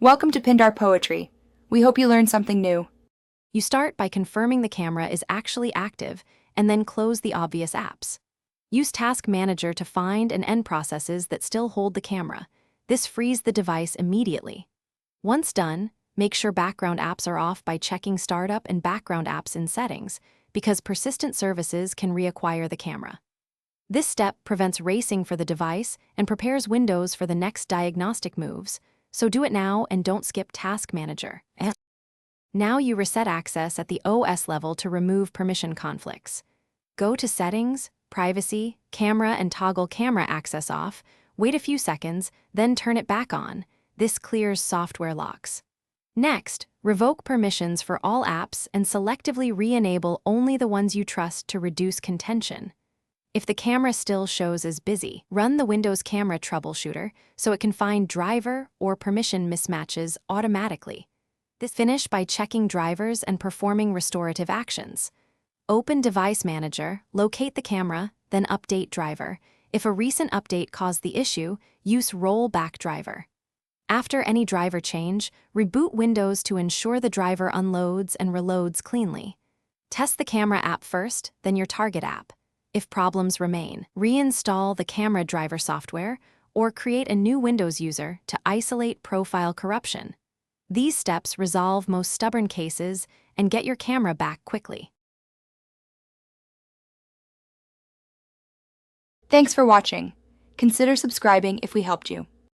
Welcome to Pindar Poetry. We hope you learned something new. You start by confirming the camera is actually active and then close the obvious apps. Use Task Manager to find and end processes that still hold the camera. This frees the device immediately. Once done, make sure background apps are off by checking Startup and Background Apps in Settings, because persistent services can reacquire the camera. This step prevents racing for the device and prepares Windows for the next diagnostic moves, so do it now and don't skip Task Manager. Now you reset access at the OS level to remove permission conflicts. Go to Settings, Privacy, Camera, and toggle camera access off, wait a few seconds, then turn it back on. This clears software locks. Next, revoke permissions for all apps and selectively re-enable only the ones you trust to reduce contention. If the camera still shows as busy, run the Windows Camera Troubleshooter so it can find driver or permission mismatches automatically. Finish by checking drivers and performing restorative actions. Open Device Manager, locate the camera, then update driver. If a recent update caused the issue, use rollback driver. After any driver change, reboot Windows to ensure the driver unloads and reloads cleanly. Test the camera app first, then your target app. If problems remain, reinstall the camera driver software or create a new Windows user to isolate profile corruption. These steps resolve most stubborn cases and get your camera back quickly. Thanks for watching. Consider subscribing if we helped you.